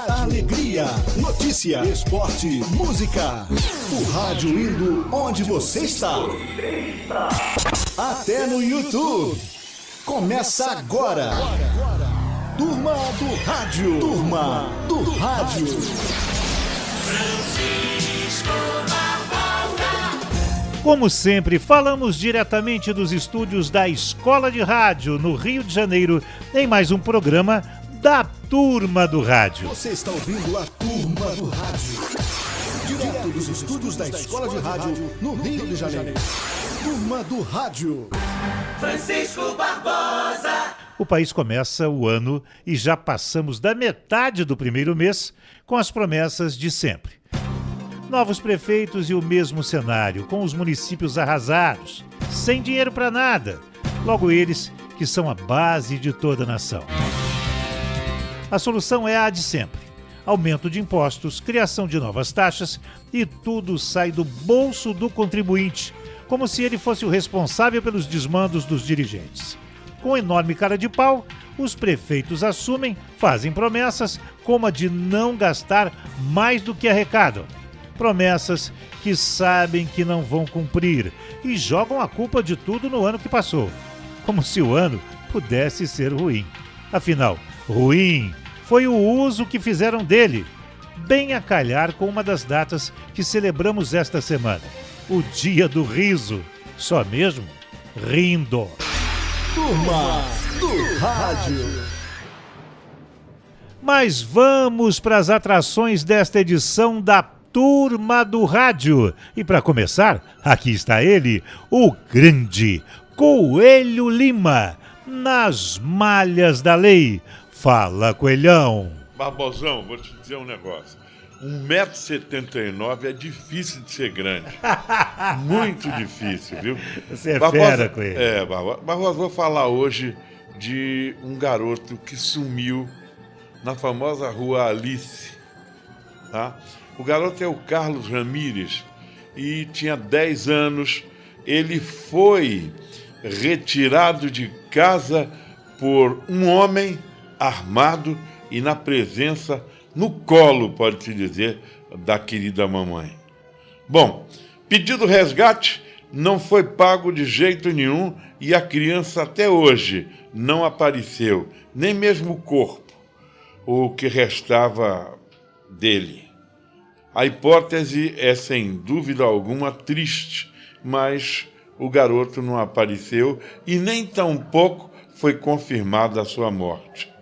Alegria, notícia, esporte, música. O rádio indo onde você está. Até no YouTube. Começa agora. Turma do Rádio. Turma do Rádio. Como sempre, falamos diretamente dos estúdios da Escola de Rádio, no Rio de Janeiro, em mais um programa da Turma do Rádio. Você está ouvindo a Turma do Rádio. Direto dos estúdios da Escola de Rádio, no Rio de Janeiro. Turma do Rádio. Francisco Barbosa. O país começa o ano e já passamos da metade do primeiro mês com as promessas de sempre. Novos prefeitos e o mesmo cenário, com os municípios arrasados, sem dinheiro para nada. Logo eles que são a base de toda a nação. A solução é a de sempre. Aumento de impostos, criação de novas taxas e tudo sai do bolso do contribuinte, como se ele fosse o responsável pelos desmandos dos dirigentes. Com enorme cara de pau, os prefeitos assumem, fazem promessas, como a de não gastar mais do que arrecadam. Promessas que sabem que não vão cumprir e jogam a culpa de tudo no ano que passou, como se o ano pudesse ser ruim. Afinal, ruim foi o uso que fizeram dele, bem a calhar com uma das datas que celebramos esta semana, o Dia do Riso, só mesmo rindo. Turma do Rádio. Mas vamos para as atrações desta edição da Turma do Rádio. E para começar, aqui está ele, o grande Coelho Lima, nas malhas da lei. Fala, Coelhão. Barbosão, vou te dizer um negócio. 1,79 m é difícil de ser grande. Muito difícil, viu? Você é fera, Coelho. Barbosa, vou falar hoje de um garoto que sumiu na famosa rua Alice, tá? O garoto é o Carlos Ramírez e tinha 10 anos. Ele foi retirado de casa por um homem armado e na presença, no colo, pode-se dizer, da querida mamãe. Bom, pedido resgate não foi pago de jeito nenhum e a criança até hoje não apareceu, nem mesmo o corpo, o que restava dele. A hipótese é, sem dúvida alguma, triste, mas o garoto não apareceu e nem tampouco foi confirmada a sua morte.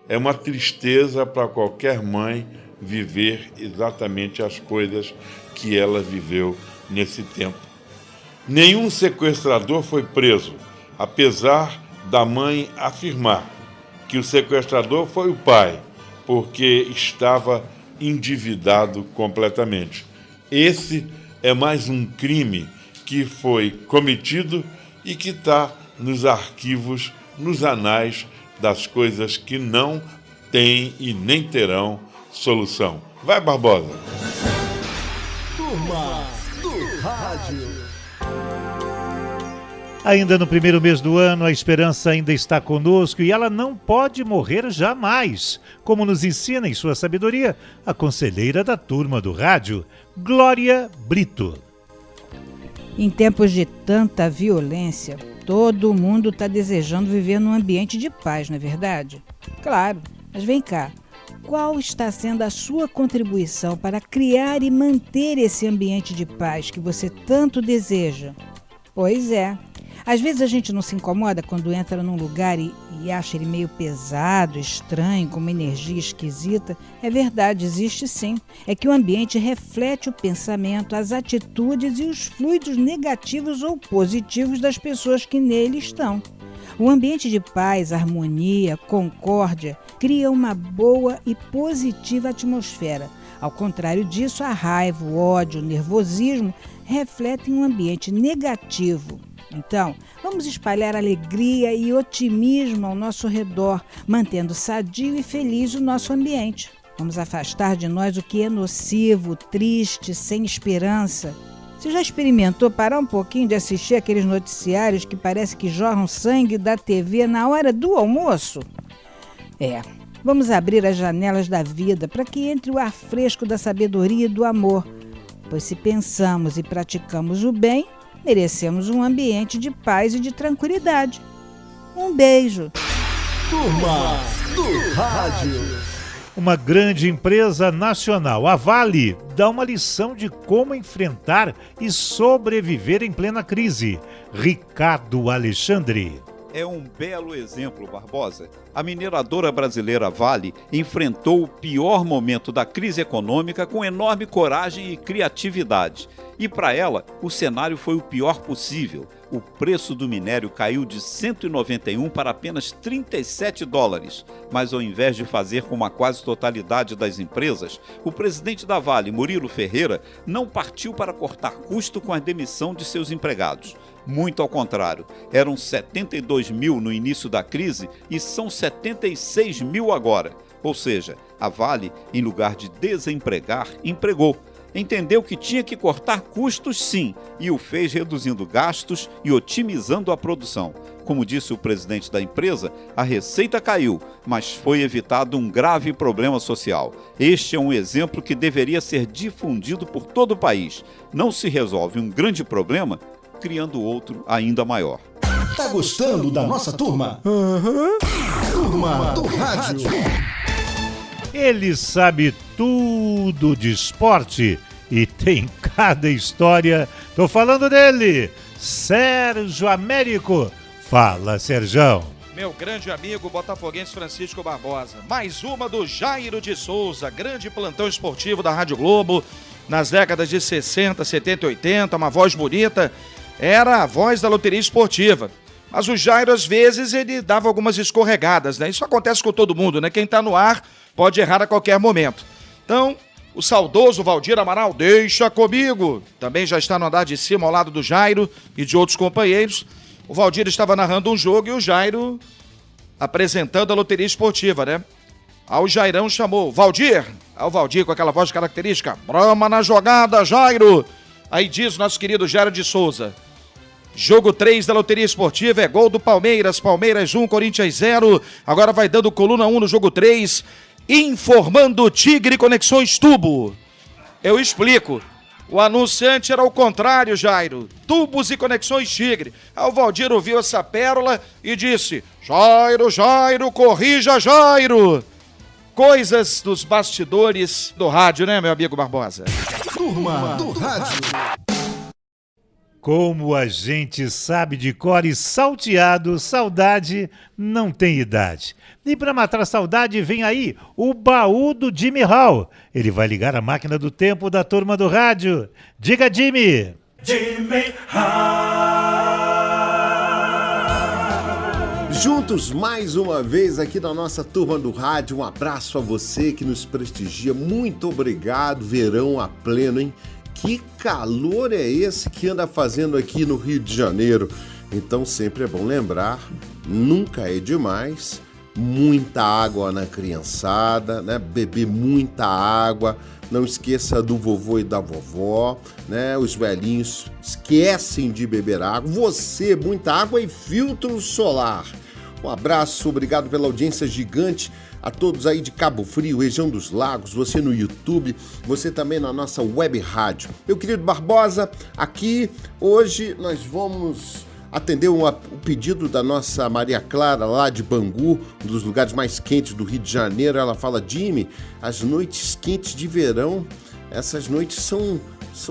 É uma tristeza para qualquer mãe viver exatamente as coisas que ela viveu nesse tempo. Nenhum sequestrador foi preso, apesar da mãe afirmar que o sequestrador foi o pai, porque estava endividado completamente. Esse é mais um crime que foi cometido e que está nos arquivos, nos anais das coisas que não têm e nem terão solução. Vai, Barbosa! Turma do Rádio. Ainda no primeiro mês do ano, a esperança ainda está conosco e ela não pode morrer jamais, como nos ensina em sua sabedoria a conselheira da Turma do Rádio, Glória Brito. Em tempos de tanta violência, todo mundo está desejando viver num ambiente de paz, não é verdade? Claro, mas vem cá, qual está sendo a sua contribuição para criar e manter esse ambiente de paz que você tanto deseja? Pois é. Às vezes a gente não se incomoda quando entra num lugar e acha ele meio pesado, estranho, com uma energia esquisita. É verdade, existe sim. É que o ambiente reflete o pensamento, as atitudes e os fluidos negativos ou positivos das pessoas que nele estão. O ambiente de paz, harmonia, concórdia cria uma boa e positiva atmosfera. Ao contrário disso, a raiva, o ódio, o nervosismo refletem um ambiente negativo. Então, vamos espalhar alegria e otimismo ao nosso redor, mantendo sadio e feliz o nosso ambiente. Vamos afastar de nós o que é nocivo, triste, sem esperança. Você já experimentou parar um pouquinho de assistir aqueles noticiários que parece que jorram sangue da TV na hora do almoço? Vamos abrir as janelas da vida para que entre o ar fresco da sabedoria e do amor. Pois se pensamos e praticamos o bem, merecemos um ambiente de paz e de tranquilidade. Um beijo. Turma do Rádio. Uma grande empresa nacional, a Vale, dá uma lição de como enfrentar e sobreviver em plena crise. Ricardo Alexandre. É um belo exemplo, Barbosa. A mineradora brasileira Vale enfrentou o pior momento da crise econômica com enorme coragem e criatividade. E para ela, o cenário foi o pior possível. O preço do minério caiu de 191 para apenas $37. Mas ao invés de fazer como a quase totalidade das empresas, o presidente da Vale, Murilo Ferreira, não partiu para cortar custo com a demissão de seus empregados. Muito ao contrário, eram 72 mil no início da crise e são 76 mil agora. Ou seja, a Vale, em lugar de desempregar, empregou. Entendeu que tinha que cortar custos sim, e o fez reduzindo gastos e otimizando a produção. Como disse o presidente da empresa, a receita caiu, mas foi evitado um grave problema social. Este é um exemplo que deveria ser difundido por todo o país. Não se resolve um grande problema criando outro ainda maior. Tá gostando da nossa turma? Turma do Rádio. Ele sabe tudo de esporte e tem cada história. Tô falando dele, Sérgio Américo. Fala, Serjão. Meu grande amigo botafoguense Francisco Barbosa. Mais uma do Jairo de Souza, grande plantão esportivo da Rádio Globo. Nas décadas de 60, 70 e 80, uma voz bonita. Era a voz da loteria esportiva. Mas o Jairo, às vezes, ele dava algumas escorregadas, né? Isso acontece com todo mundo, né? Quem tá no ar pode errar a qualquer momento. Então, o saudoso Valdir Amaral, deixa comigo, também já está no andar de cima ao lado do Jairo e de outros companheiros. O Valdir estava narrando um jogo e o Jairo apresentando a loteria esportiva, né? Aí o Jairão chamou, Valdir! Aí o Valdir com aquela voz característica, Brama na jogada, Jairo! Aí diz o nosso querido Jairo de Souza, jogo 3 da loteria esportiva é gol do Palmeiras, Palmeiras 1, Corinthians 0, agora vai dando coluna 1 no jogo 3, informando Tigre Conexões Tubo. Eu explico, o anunciante era o contrário, Jairo, Tubos e Conexões Tigre. Aí o Valdir ouviu essa pérola e disse, Jairo, Jairo, corrija Jairo. Coisas dos bastidores do rádio, né, meu amigo Barbosa? Turma do Rádio. Como a gente sabe de cor e salteado, saudade não tem idade. E para matar a saudade, vem aí o baú do Jimmy Hall. Ele vai ligar a máquina do tempo da turma do rádio. Diga, Jimmy! Jimmy Hall. Juntos mais uma vez aqui na nossa turma do rádio. Um abraço a você que nos prestigia. Muito obrigado. Verão a pleno, hein? Que calor é esse que anda fazendo aqui no Rio de Janeiro? Então sempre é bom lembrar, nunca é demais, muita água na criançada, né? Beber muita água, não esqueça do vovô e da vovó, né? Os velhinhos esquecem de beber água, você, muita água e filtro solar. Um abraço, obrigado pela audiência gigante a todos aí de Cabo Frio, região dos Lagos, você no YouTube, você também na nossa web rádio. Meu querido Barbosa, aqui hoje nós vamos atender o pedido da nossa Maria Clara lá de Bangu, um dos lugares mais quentes do Rio de Janeiro. Ela fala, Jimmy, as noites quentes de verão, essas noites são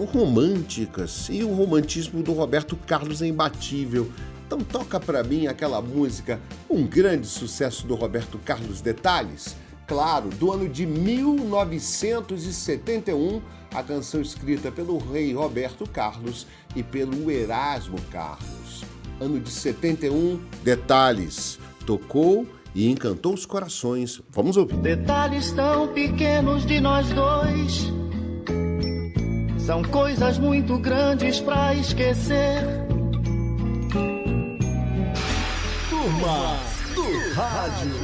românticas e o romantismo do Roberto Carlos é imbatível. Então toca pra mim aquela música, um grande sucesso do Roberto Carlos, Detalhes. Claro, do ano de 1971, a canção escrita pelo rei Roberto Carlos e pelo Erasmo Carlos. Ano de 71, Detalhes. Tocou e encantou os corações. Vamos ouvir. Detalhes tão pequenos de nós dois, são coisas muito grandes pra esquecer. Turma do Rádio.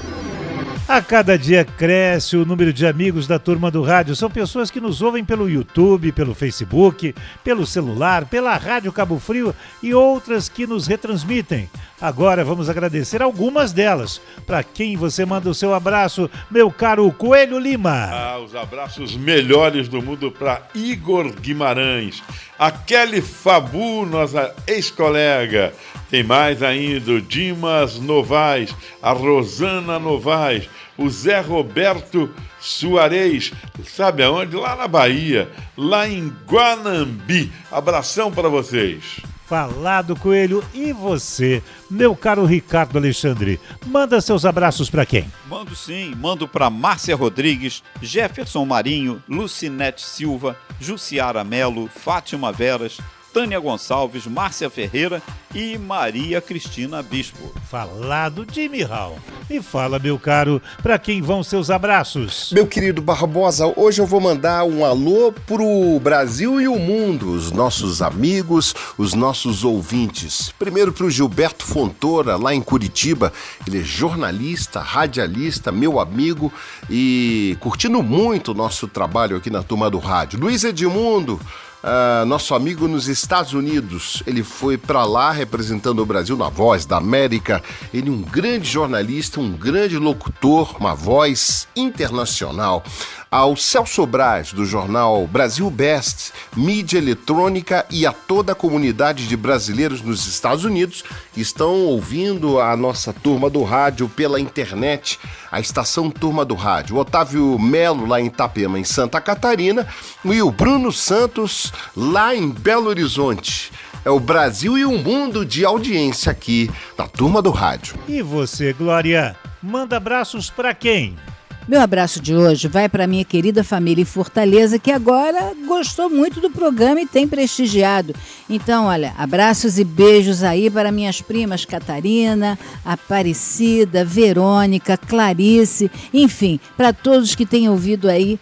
A cada dia cresce o número de amigos da Turma do Rádio. São pessoas que nos ouvem pelo YouTube, pelo Facebook, pelo celular, pela Rádio Cabo Frio e outras que nos retransmitem. Agora vamos agradecer algumas delas. Para quem você manda o seu abraço, meu caro Coelho Lima. Os abraços melhores do mundo para Igor Guimarães, a Kelly Fabu, nossa ex-colega. Tem mais ainda o Dimas Novaes, a Rosana Novaes, o Zé Roberto Soares, sabe aonde? Lá na Bahia, lá em Guanambi. Abração para vocês. Falado, Coelho. E você, meu caro Ricardo Alexandre, manda seus abraços para quem? Mando sim, mando para Márcia Rodrigues, Jefferson Marinho, Lucinete Silva, Jussiara Melo, Fátima Veras, Tânia Gonçalves, Márcia Ferreira e Maria Cristina Bispo. Falado, Jimmy Hall. E fala, meu caro, para quem vão seus abraços? Meu querido Barbosa, hoje eu vou mandar um alô pro Brasil e o mundo, os nossos amigos, os nossos ouvintes. Primeiro pro Gilberto Fontoura, lá em Curitiba. Ele é jornalista, radialista, meu amigo e curtindo muito o nosso trabalho aqui na Turma do Rádio. Luiz Edmundo, nosso amigo nos Estados Unidos, ele foi para lá representando o Brasil na Voz da América. Ele é um grande jornalista, um grande locutor, uma voz internacional. Ao Celso Braz, do jornal Brasil Best, mídia eletrônica, e a toda a comunidade de brasileiros nos Estados Unidos que estão ouvindo a nossa Turma do Rádio pela internet, a estação Turma do Rádio. O Otávio Melo, lá em Itapema, em Santa Catarina, e o Bruno Santos, lá em Belo Horizonte. É o Brasil e o mundo de audiência aqui na Turma do Rádio. E você, Glória, manda abraços para quem? Meu abraço de hoje vai para minha querida família em Fortaleza, que agora gostou muito do programa e tem prestigiado. Então, olha, abraços e beijos aí para minhas primas Catarina, Aparecida, Verônica, Clarice, enfim, para todos que têm ouvido aí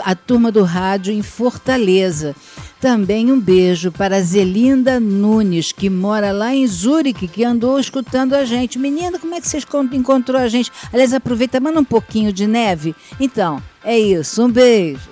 a Turma do Rádio em Fortaleza. Também um beijo para Zelinda Nunes, que mora lá em Zurique, que andou escutando a gente. Menina, como é que vocês encontrou a gente? Aliás, aproveita, manda um pouquinho de neve. Então, é isso, um beijo.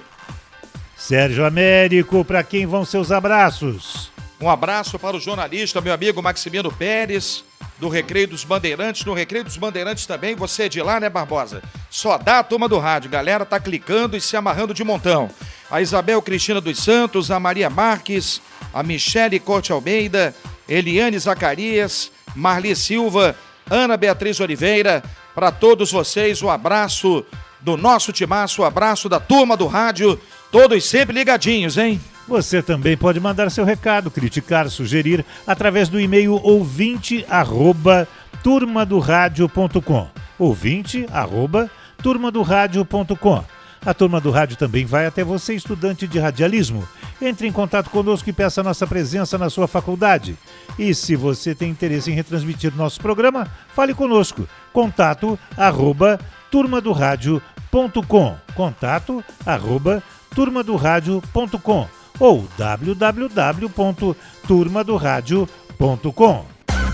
Sérgio Américo, para quem vão seus abraços? Um abraço para o jornalista, meu amigo Maximino Pérez, do Recreio dos Bandeirantes. No Recreio dos Bandeirantes também, você é de lá, né, Barbosa? Só dá a Turma do Rádio, galera tá clicando e se amarrando de montão. A Isabel Cristina dos Santos, a Maria Marques, a Michele Corte Almeida, Eliane Zacarias, Marli Silva, Ana Beatriz Oliveira. Para todos vocês, o abraço do nosso timaço, o abraço da Turma do Rádio, todos sempre ligadinhos, hein? Você também pode mandar seu recado, criticar, sugerir através do e-mail ouvinte@turmadoradio.com. ouvinte@turmadoradio.com. A Turma do Rádio também vai até você, estudante de radialismo. Entre em contato conosco e peça nossa presença na sua faculdade. E se você tem interesse em retransmitir nosso programa, fale conosco. Contato@turmadoradio.com. Contato@turmadoradio.com ou www.turmadoradio.com.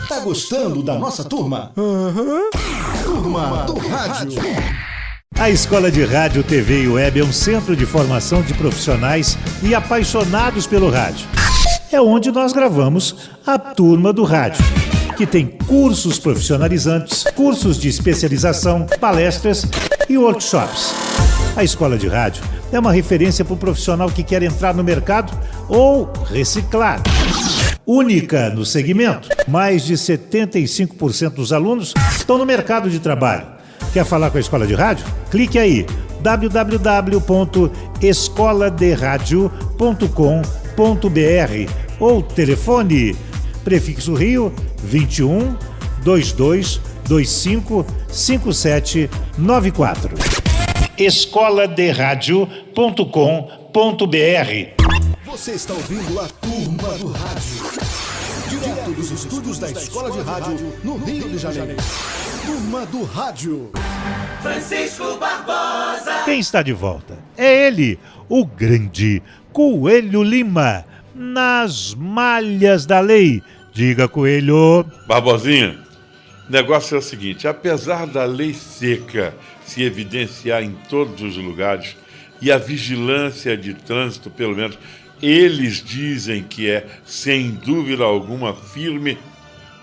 Tá gostando da nossa turma? Turma do Rádio. A Escola de Rádio, TV e Web é um centro de formação de profissionais e apaixonados pelo rádio. É onde nós gravamos a Turma do Rádio, que tem cursos profissionalizantes, cursos de especialização, palestras e workshops. A Escola de Rádio é uma referência para o profissional que quer entrar no mercado ou reciclar. Única no segmento, mais de 75% dos alunos estão no mercado de trabalho. Quer falar com a Escola de Rádio? Clique aí, www.escoladeradio.com.br ou telefone prefixo Rio 21 22 25 5794. escoladeradio.com.br. Você está ouvindo a Turma do Rádio, direto dos estúdios da Escola de Rádio, no Rio de Janeiro. Turma do Rádio. Francisco Barbosa. Quem está de volta? É ele, o grande Coelho Lima, nas malhas da lei. Diga, Coelho. Barbosinha, o negócio é o seguinte, apesar da lei seca se evidenciar em todos os lugares, e a vigilância de trânsito, pelo menos, eles dizem que é, sem dúvida alguma, firme,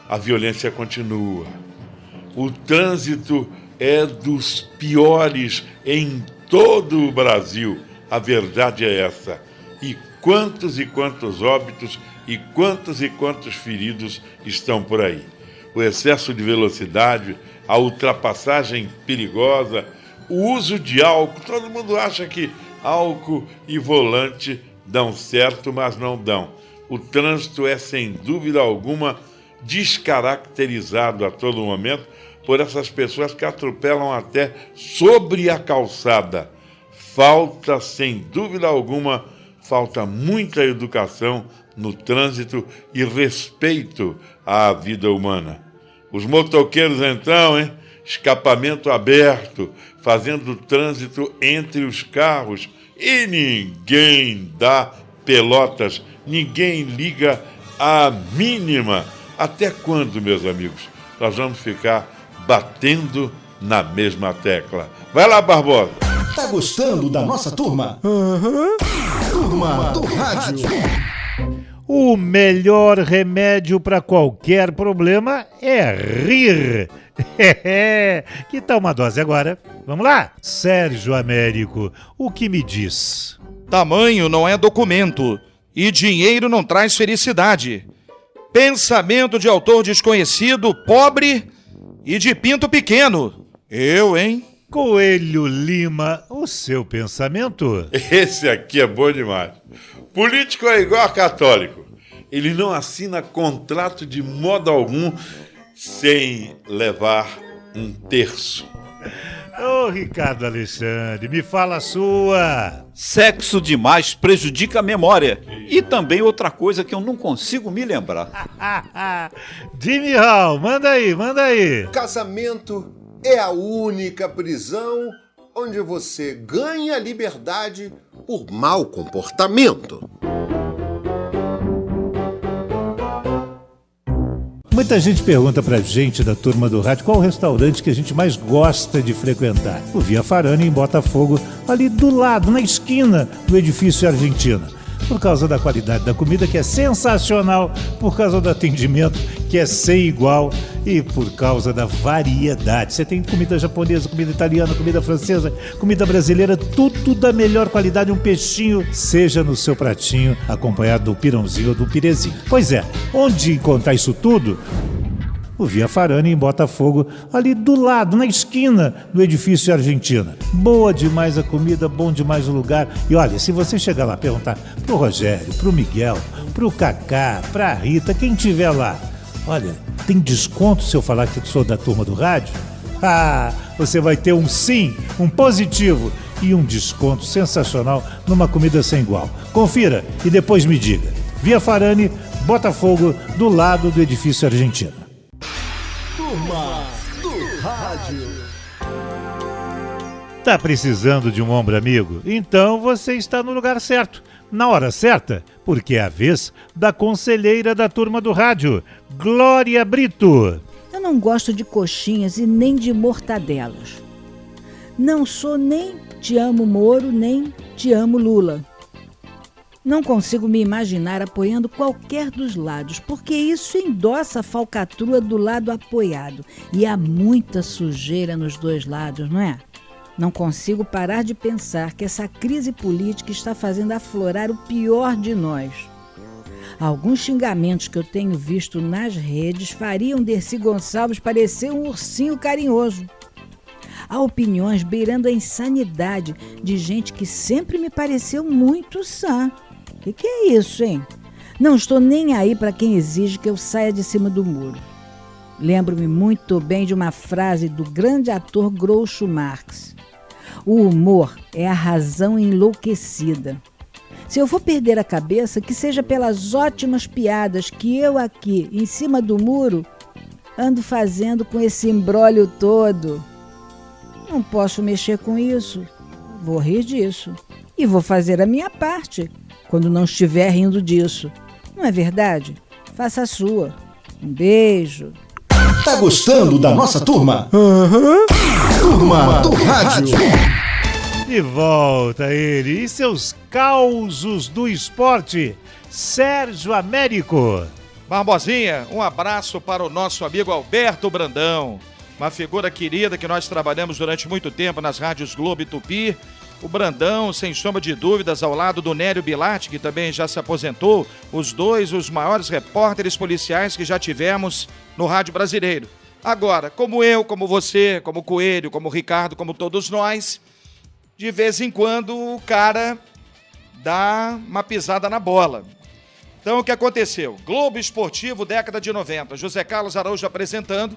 a violência continua. O trânsito é dos piores em todo o Brasil. A verdade é essa. E quantos óbitos e quantos feridos estão por aí. O excesso de velocidade, a ultrapassagem perigosa, o uso de álcool. Todo mundo acha que álcool e volante dão certo, mas não dão. O trânsito é, sem dúvida alguma, descaracterizado a todo momento por essas pessoas que atropelam até sobre a calçada. Falta, sem dúvida alguma, muita educação no trânsito e respeito à vida humana. Os motoqueiros, então, escapamento aberto, fazendo trânsito entre os carros, e ninguém dá pelotas, ninguém liga a mínima. Até quando, meus amigos, nós vamos ficar batendo na mesma tecla? Vai lá, Barbosa. Tá gostando da nossa turma? Turma do Rádio. O melhor remédio para qualquer problema é rir. Que tal uma dose agora? Vamos lá? Sérgio Américo, o que me diz? Tamanho não é documento e dinheiro não traz felicidade. Pensamento de autor desconhecido, pobre e de pinto pequeno. Eu, hein? Coelho Lima, o seu pensamento? Esse aqui é bom demais. Político é igual a católico. Ele não assina contrato de modo algum sem levar um terço. Ô, Ricardo Alexandre, me fala a sua. Sexo demais prejudica a memória. E também outra coisa que eu não consigo me lembrar. Jimmy Hall, manda aí. Casamento é a única prisão onde você ganha liberdade por mau comportamento. Muita gente pergunta pra gente da turma do rádio qual o restaurante que a gente mais gosta de frequentar. O Via Farani, em Botafogo, ali do lado, na esquina do edifício Argentina. Por causa da qualidade da comida, que é sensacional, por causa do atendimento, que é sem igual, e por causa da variedade. Você tem comida japonesa, comida italiana, comida francesa, comida brasileira, tudo da melhor qualidade, um peixinho, seja no seu pratinho, acompanhado do pirãozinho ou do pirezinho. Pois é, onde encontrar isso tudo? O Via Farani, em Botafogo, ali do lado, na esquina do edifício Argentina. Boa demais a comida, bom demais o lugar. E olha, se você chegar lá e perguntar pro Rogério, pro Miguel, pro Cacá, pra Rita, quem tiver lá, olha, tem desconto se eu falar que sou da turma do rádio? Ah, você vai ter um sim, um positivo e um desconto sensacional numa comida sem igual. Confira e depois me diga. Via Farani, Botafogo, do lado do edifício Argentina. Turma do Rádio. Tá precisando de um ombro amigo? Então você está no lugar certo, na hora certa, porque é a vez da conselheira da turma do rádio, Glória Brito. Eu não gosto de coxinhas e nem de mortadelas. Não sou nem te amo Moro, nem te amo Lula. Não consigo me imaginar apoiando qualquer dos lados, porque isso endossa a falcatrua do lado apoiado. E há muita sujeira nos dois lados, não é? Não consigo parar de pensar que essa crise política está fazendo aflorar o pior de nós. Alguns xingamentos que eu tenho visto nas redes fariam Dercy Gonçalves parecer um ursinho carinhoso. Há opiniões beirando a insanidade de gente que sempre me pareceu muito sã. Que é isso, hein? Não estou nem aí para quem exige que eu saia de cima do muro. Lembro-me muito bem de uma frase do grande ator Groucho Marx. O humor é a razão enlouquecida. Se eu for perder a cabeça, que seja pelas ótimas piadas que eu aqui, em cima do muro, ando fazendo com esse imbróglio todo. Não posso mexer com isso. Vou rir disso. E vou fazer a minha parte quando não estiver rindo disso. Não é verdade? Faça a sua. Um beijo. Tá gostando da nossa turma? Turma do Rádio. De volta ele e seus causos do esporte, Sérgio Américo. Barbosinha, um abraço para o nosso amigo Alberto Brandão, uma figura querida que nós trabalhamos durante muito tempo nas rádios Globo e Tupi. O Brandão, sem sombra de dúvidas, ao lado do Nélio Bilatti, que também já se aposentou, os dois, os maiores repórteres policiais que já tivemos no rádio brasileiro. Agora, como eu, como você, como o Coelho, como o Ricardo, como todos nós, de vez em quando o cara dá uma pisada na bola. Então, o que aconteceu? Globo Esportivo, década de 90. José Carlos Araújo apresentando.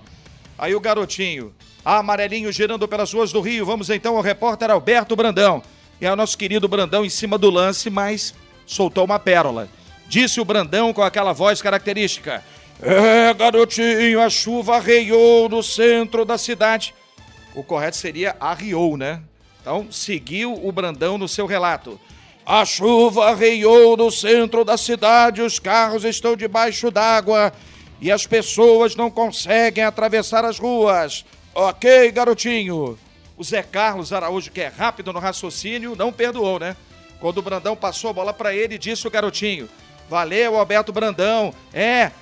Aí o garotinho, amarelinho, girando pelas ruas do Rio. Vamos então ao repórter Alberto Brandão. E é o nosso querido Brandão em cima do lance, mas soltou uma pérola. Disse o Brandão com aquela voz característica. Garotinho, a chuva arreiou no centro da cidade. O correto seria arriou, né? Então, seguiu o Brandão no seu relato. A chuva arreiou no centro da cidade, os carros estão debaixo d'água e as pessoas não conseguem atravessar as ruas. Ok, garotinho. O Zé Carlos Araújo, que é rápido no raciocínio, não perdoou, né? Quando o Brandão passou a bola para ele, disse o garotinho. Valeu, Alberto Brandão.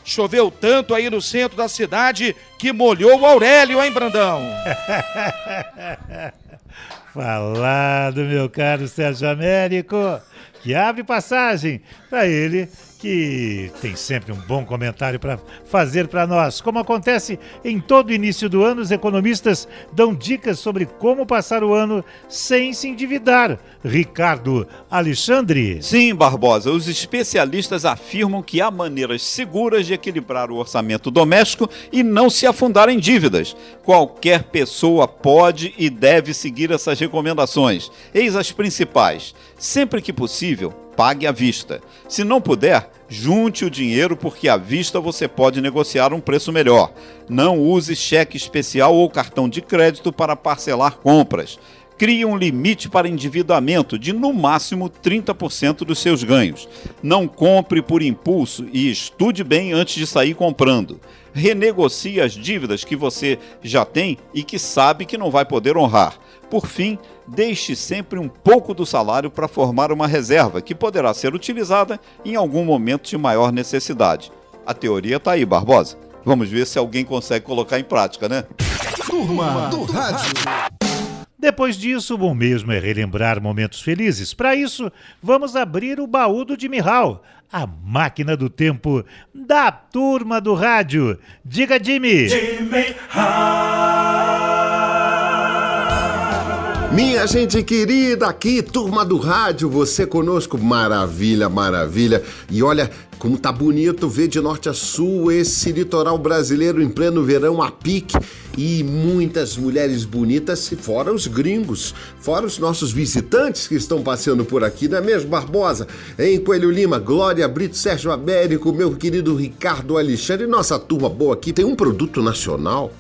Choveu tanto aí no centro da cidade que molhou o Aurélio, hein, Brandão? Falado, meu caro Sérgio Américo, que abre passagem para ele, que tem sempre um bom comentário para fazer para nós. Como acontece em todo início do ano, os economistas dão dicas sobre como passar o ano sem se endividar. Ricardo Alexandre. Sim, Barbosa, os especialistas afirmam que há maneiras seguras de equilibrar o orçamento doméstico e não se afundar em dívidas. Qualquer pessoa pode e deve seguir essas recomendações. Eis as principais. Sempre que possível, pague à vista. Se não puder, junte o dinheiro, porque à vista você pode negociar um preço melhor. Não use cheque especial ou cartão de crédito para parcelar compras. Crie um limite para endividamento de no máximo 30% dos seus ganhos. Não compre por impulso e estude bem antes de sair comprando. Renegocie as dívidas que você já tem e que sabe que não vai poder honrar. Por fim, deixe sempre um pouco do salário para formar uma reserva que poderá ser utilizada em algum momento de maior necessidade. A teoria está aí, Barbosa. Vamos ver se alguém consegue colocar em prática, né? Turma do Rádio. Depois disso, o bom mesmo é relembrar momentos felizes. Para isso, vamos abrir o baú do Jimmy Hall, a máquina do tempo da Turma do Rádio. Diga, Jimmy! Jimmy Hall. Minha gente querida, aqui, Turma do Rádio, você conosco, maravilha, maravilha. E olha como tá bonito ver de norte a sul esse litoral brasileiro em pleno verão a pique. E muitas mulheres bonitas, fora os gringos, fora os nossos visitantes que estão passeando por aqui, não é mesmo, Barbosa? Em Coelho Lima, Glória Brito, Sérgio Américo, meu querido Ricardo Alexandre, nossa turma boa aqui. Tem um produto nacional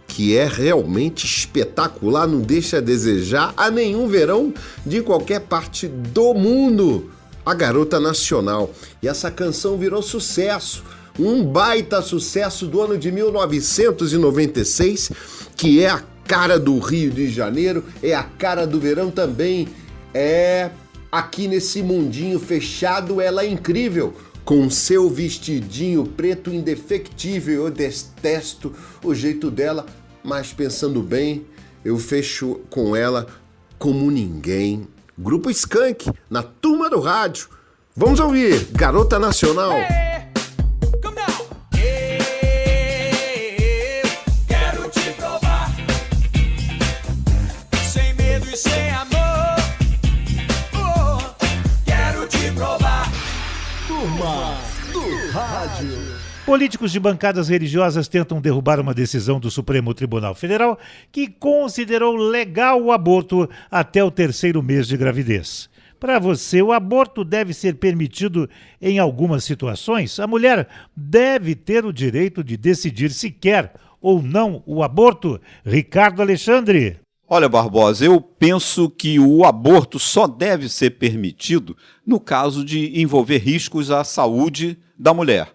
que é realmente espetacular, não deixa a desejar a nenhum verão de qualquer parte do mundo. A Garota Nacional. E essa canção virou sucesso. Um baita sucesso do ano de 1996, que é a cara do Rio de Janeiro, é a cara do verão também. É aqui nesse mundinho fechado, ela é incrível. Com seu vestidinho preto indefectível, eu detesto o jeito dela, mas pensando bem, eu fecho com ela como ninguém. Grupo Skank, na Turma do Rádio. Vamos ouvir Garota Nacional. Quero te provar, sem medo e sem amor. Quero te provar. Turma do Rádio. Políticos de bancadas religiosas tentam derrubar uma decisão do Supremo Tribunal Federal que considerou legal o aborto até o 3º mês de gravidez. Para você, o aborto deve ser permitido em algumas situações? A mulher deve ter o direito de decidir se quer ou não o aborto? Ricardo Alexandre. Olha, Barbosa, eu penso que o aborto só deve ser permitido no caso de envolver riscos à saúde da mulher.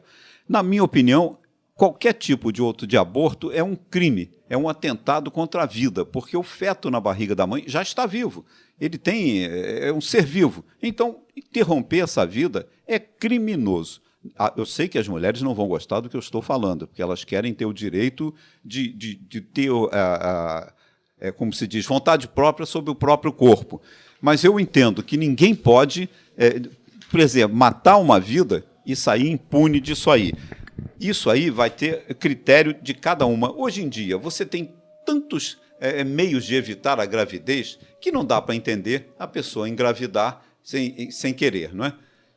Na minha opinião, qualquer tipo de aborto é um crime, é um atentado contra a vida, porque o feto na barriga da mãe já está vivo. Ele é um ser vivo. Então, interromper essa vida é criminoso. Eu sei que as mulheres não vão gostar do que eu estou falando, porque elas querem ter o direito de ter, como se diz, vontade própria sobre o próprio corpo. Mas eu entendo que ninguém pode, por exemplo, matar uma vida e sair impune disso aí. Isso aí vai ter critério de cada uma. Hoje em dia, você tem tantos meios de evitar a gravidez que não dá para entender a pessoa engravidar sem querer, não é?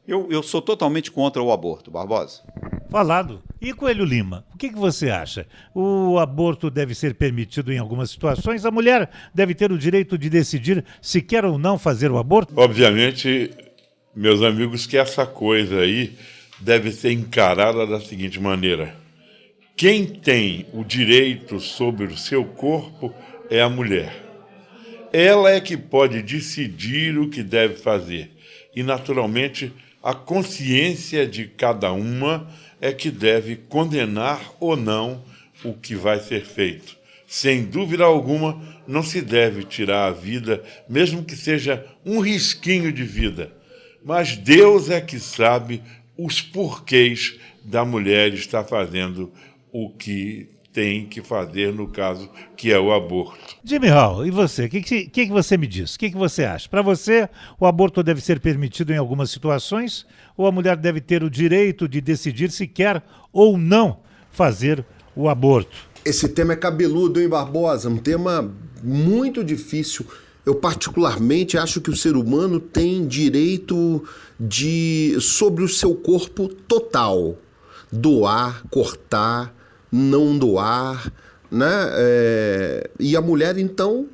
Eu sou totalmente contra o aborto, Barbosa. Falado. E Coelho Lima, o que você acha? O aborto deve ser permitido em algumas situações? A mulher deve ter o direito de decidir se quer ou não fazer o aborto? Obviamente, meus amigos, que essa coisa aí deve ser encarada da seguinte maneira: quem tem o direito sobre o seu corpo é a mulher. Ela é que pode decidir o que deve fazer. E, naturalmente, a consciência de cada uma é que deve condenar ou não o que vai ser feito. Sem dúvida alguma, não se deve tirar a vida, mesmo que seja um risquinho de vida. Mas Deus é que sabe os porquês da mulher estar fazendo o que tem que fazer, no caso, que é o aborto. Jimmy Hall, e você? O que você me diz? O que você acha? Para você, o aborto deve ser permitido em algumas situações ou a mulher deve ter o direito de decidir se quer ou não fazer o aborto? Esse tema é cabeludo, hein, Barbosa? Um tema muito difícil. Eu particularmente acho que o ser humano tem direito sobre o seu corpo total. Doar, cortar, não doar, né? E a mulher, então,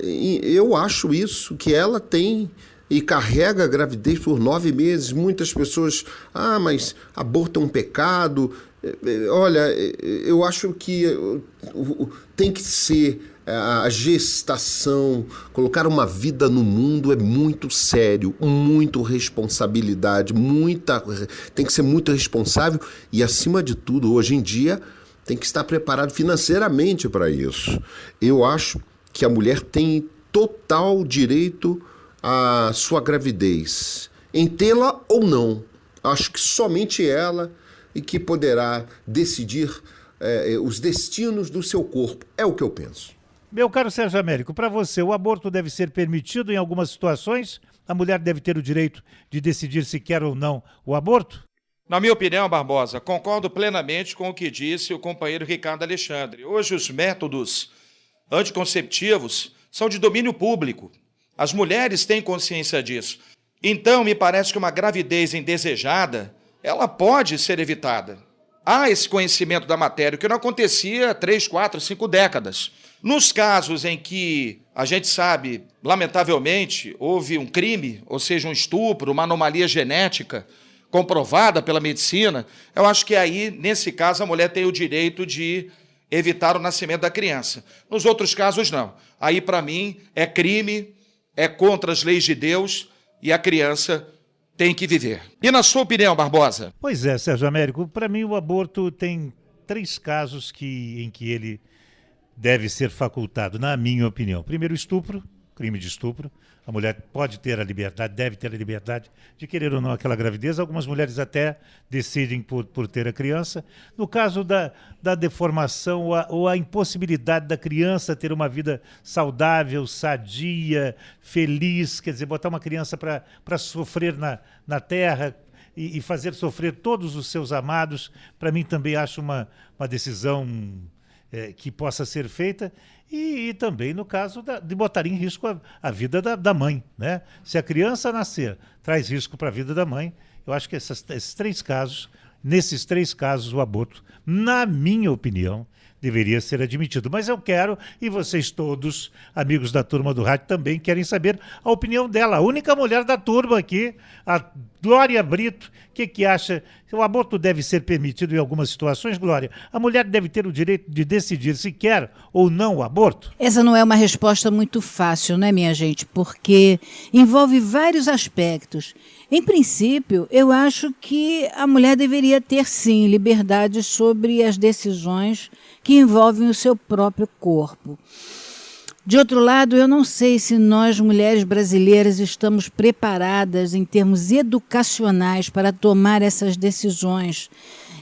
eu acho isso, que ela tem e carrega a gravidez por 9 meses. Muitas pessoas, mas aborto é um pecado. Olha, eu acho que tem que ser a gestação, colocar uma vida no mundo é muito sério, muito responsabilidade, tem que ser muito responsável e, acima de tudo, hoje em dia, tem que estar preparado financeiramente para isso. Eu acho que a mulher tem total direito à sua gravidez, em tê-la ou não. Acho que somente ela e que poderá decidir os destinos do seu corpo. É o que eu penso. Meu caro Sérgio Américo, para você, o aborto deve ser permitido em algumas situações? A mulher deve ter o direito de decidir se quer ou não o aborto? Na minha opinião, Barbosa, concordo plenamente com o que disse o companheiro Ricardo Alexandre. Hoje os métodos anticonceptivos são de domínio público. As mulheres têm consciência disso. Então, me parece que uma gravidez indesejada, ela pode ser evitada. Há esse conhecimento da matéria, o que não acontecia há 3, 4, 5 décadas. Nos casos em que a gente sabe, lamentavelmente, houve um crime, ou seja, um estupro, uma anomalia genética comprovada pela medicina, eu acho que aí, nesse caso, a mulher tem o direito de evitar o nascimento da criança. Nos outros casos, não. Aí, para mim, é crime, é contra as leis de Deus e a criança tem que viver. E na sua opinião, Barbosa? Pois é, Sérgio Américo, para mim o aborto tem 3 casos em que ele deve ser facultado, na minha opinião. Primeiro, estupro, crime de estupro. A mulher pode ter a liberdade, deve ter a liberdade de querer ou não aquela gravidez. Algumas mulheres até decidem por ter a criança. No caso da deformação ou a impossibilidade da criança ter uma vida saudável, sadia, feliz, quer dizer, botar uma criança para sofrer na terra e fazer sofrer todos os seus amados, para mim também acho uma decisão que possa ser feita, e também no caso de botar em risco a vida da mãe, né? Se a criança nascer, traz risco para a vida da mãe. Eu acho que nesses 3 casos, o aborto, na minha opinião, deveria ser admitido. Mas eu quero, e vocês todos, amigos da turma do rádio, também querem saber a opinião dela. A única mulher da turma aqui, a Glória Brito, o que acha? O aborto deve ser permitido em algumas situações, Glória? A mulher deve ter o direito de decidir se quer ou não o aborto? Essa não é uma resposta muito fácil, né, minha gente? Porque envolve vários aspectos. Em princípio, eu acho que a mulher deveria ter, sim, liberdade sobre as decisões que envolvem o seu próprio corpo. De outro lado, eu não sei se nós, mulheres brasileiras, estamos preparadas em termos educacionais para tomar essas decisões.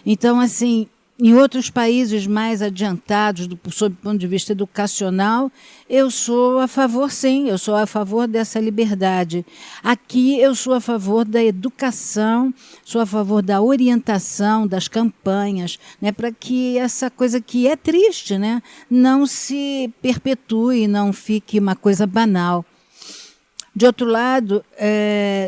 Então, assim, em outros países mais adiantados, sob o ponto de vista educacional, eu sou a favor, sim, eu sou a favor dessa liberdade. Aqui eu sou a favor da educação, sou a favor da orientação, das campanhas, né, para que essa coisa que é triste, né, não se perpetue, não fique uma coisa banal. De outro lado,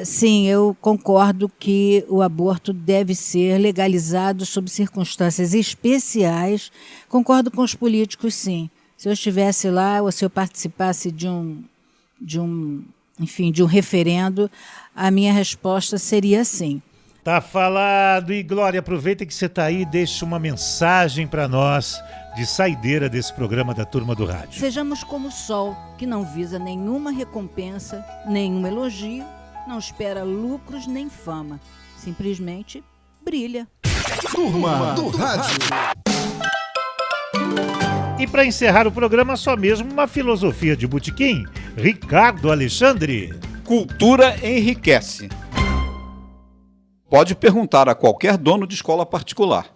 sim, eu concordo que o aborto deve ser legalizado sob circunstâncias especiais. Concordo com os políticos, sim. Se eu estivesse lá ou se eu participasse de um referendo, a minha resposta seria sim. Tá falado. E Glória, aproveita que você está aí e deixa uma mensagem para nós de saideira desse programa da Turma do Rádio. Sejamos como o sol, que não visa nenhuma recompensa, nenhum elogio, não espera lucros nem fama. Simplesmente brilha. Turma do Rádio. E para encerrar o programa, só mesmo uma filosofia de botequim. Ricardo Alexandre. Cultura enriquece. Pode perguntar a qualquer dono de escola particular.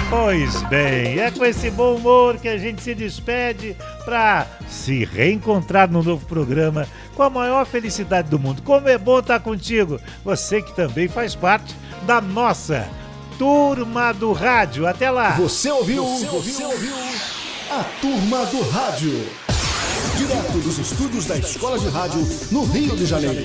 Pois bem, é com esse bom humor que a gente se despede para se reencontrar no novo programa com a maior felicidade do mundo. Como é bom estar contigo, você que também faz parte da nossa Turma do Rádio. Até lá! Você ouviu a Turma do Rádio. Direto dos estúdios da Escola de Rádio, no Rio de Janeiro.